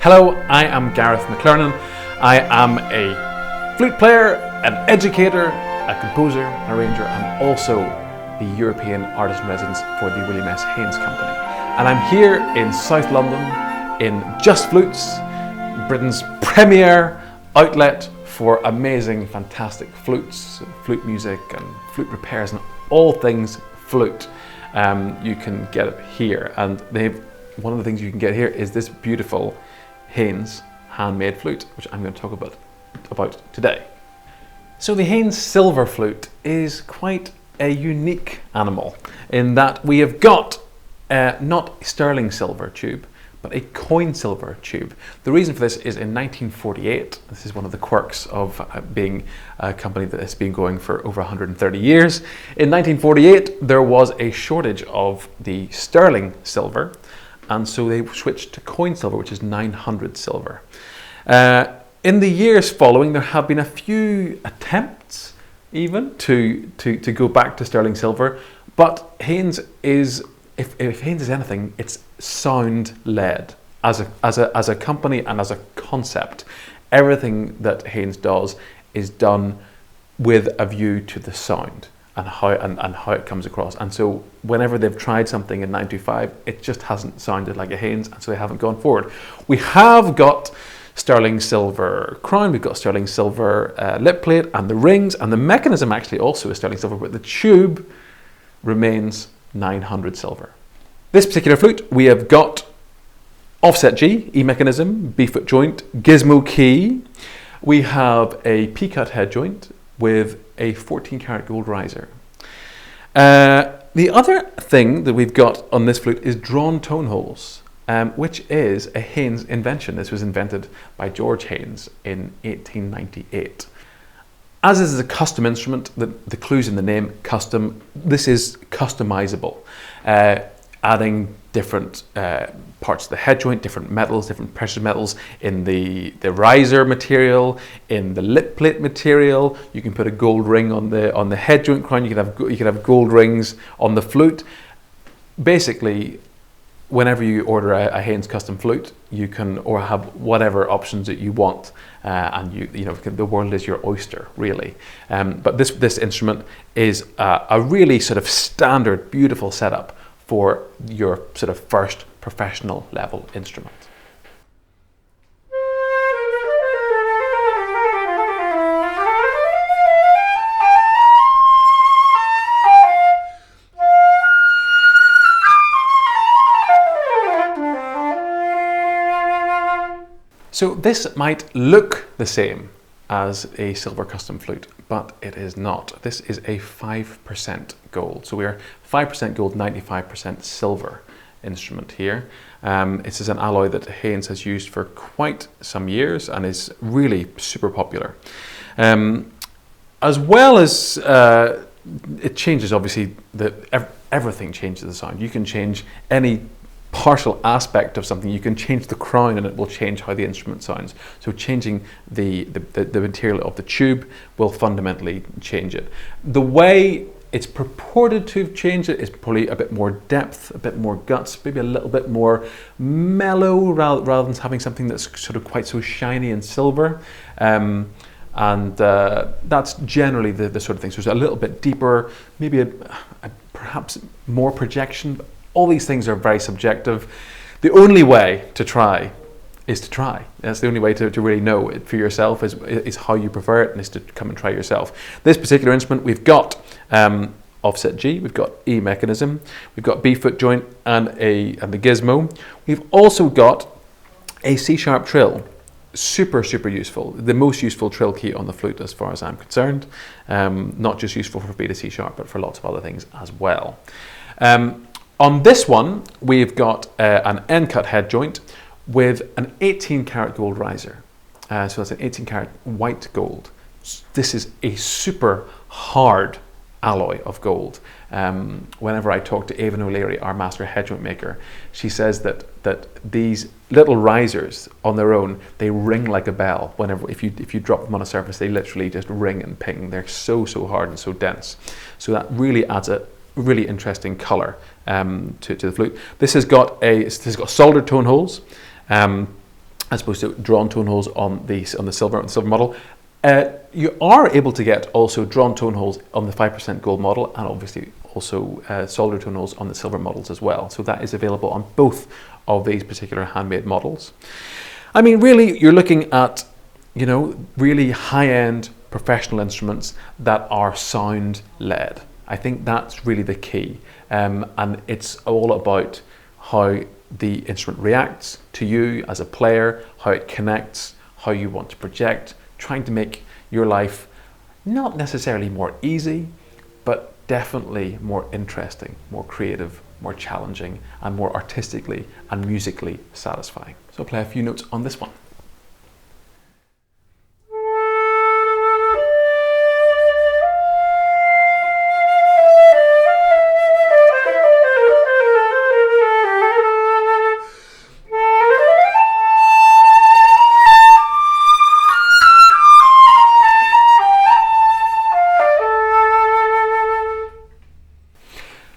Hello, I am Gareth McLearnon. I am a flute player, an educator, a composer, an arranger. I'm also the European Artist in Residence for the William S. Haynes Company. And I'm here in South London in Just Flutes, Britain's premier outlet for amazing, fantastic flutes, flute music and flute repairs and all things flute. You can get it here, and one of the things you can get here is this beautiful Haynes handmade flute, which I'm going to talk about today. So the Haynes silver flute is quite a unique animal in that we have got not sterling silver tube, but a coin silver tube. The reason for this is in 1948, this is one of the quirks of being a company that has been going for over 130 years. In 1948, there was a shortage of the sterling silver, and so they switched to coin silver, which is 900 silver. In the years following, there have been a few attempts even to go back to sterling silver, but Haynes is, if Haynes is anything, it's sound led. As a company and as a concept, everything that Haynes does is done with a view to the sound and how it comes across. And so whenever they've tried something in 925, it just hasn't sounded like a Haynes, and so they haven't gone forward. We have got sterling silver crown, we've got sterling silver lip plate, and the rings, and the mechanism actually also is sterling silver, but the tube remains 900 silver. This particular flute, we have got offset G, E mechanism, B foot joint, gizmo key. We have a P-cut head joint with a 14 karat gold riser. The other thing that we've got on this flute is drawn tone holes, which is a Haynes invention. This was invented by George Haynes in 1898. As this is a custom instrument, the clue's in the name, custom. This is customizable, adding different parts of the head joint, different metals, different precious metals in the riser material, in the lip plate material. You can put a gold ring on the head joint crown. You can have gold rings on the flute. Basically, whenever you order a Haynes custom flute, you can or have whatever options that you want, and you know the world is your oyster, really. But this instrument is a really sort of standard, beautiful setup for your sort of first professional level instrument. So this might look the same as a silver custom flute, but it is not. This is a 5% gold. So we are 5% gold, 95% silver instrument here. This is an alloy that Haynes has used for quite some years and is really super popular. As well as it changes, obviously, everything changes the sound. You can change any partial aspect of something. You can change the crown and it will change how the instrument sounds. So changing the material of the tube will fundamentally change it. The way it's purported to have changed it is probably a bit more depth, a bit more guts, maybe a little bit more mellow rather than having something that's sort of quite so shiny and silver. That's generally the sort of thing. So it's a little bit deeper, maybe perhaps more projection. But all these things are very subjective. The only way to try is to try. That's the only way to really know it for yourself is how you prefer it, and is to come and try yourself. This particular instrument, we've got offset G, we've got E mechanism, we've got B foot joint and the gizmo. We've also got a C-sharp trill. Super useful. The most useful trill key on the flute as far as I'm concerned. Not just useful for B to C-sharp, but for lots of other things as well. On this one, we've got an end-cut head joint with an 18 karat gold riser. So that's an 18 karat white gold. This is a super hard alloy of gold. Whenever I talk to Ava O'Leary, our master head joint maker, she says that these little risers on their own, they ring like a bell. If you drop them on a surface, they literally just ring and ping. They're so hard and so dense. So that really adds a really interesting color to the flute. This has got soldered tone holes. as opposed to drawn tone holes on the silver model. You are able to get also drawn tone holes on the 5% gold model, and obviously also solder tone holes on the silver models as well. So that is available on both of these particular handmade models. I mean, really, you're looking at, you know, really high-end professional instruments that are sound-led. I think that's really the key, and it's all about how the instrument reacts to you as a player, how it connects, how you want to project, trying to make your life not necessarily more easy, but definitely more interesting, more creative, more challenging, and more artistically and musically satisfying. So I'll play a few notes on this one.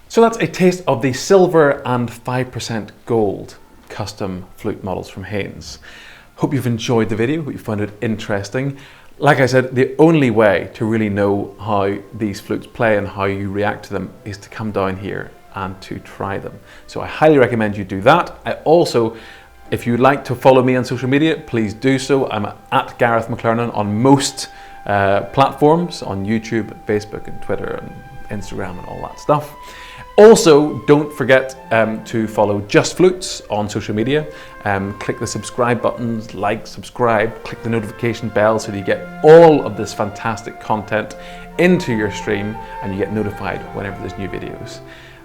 So that's a taste of the silver and 5% gold custom flute models from Haynes. Hope you've enjoyed the video, hope you found it interesting. Like I said, the only way to really know how these flutes play and how you react to them is to come down here and to try them. So I highly recommend you do that. I also, if you'd like to follow me on social media, please do so. I'm at Gareth McLearnon on most platforms, on YouTube, Facebook and Twitter and Instagram and all that stuff. Also, don't forget to follow Just Flutes on social media. Click the subscribe buttons, like, subscribe, click the notification bell so that you get all of this fantastic content into your stream and you get notified whenever there's new videos.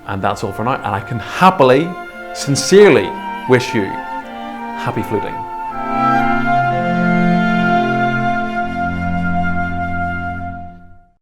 And that's all for now. And I can happily, sincerely wish you happy fluting.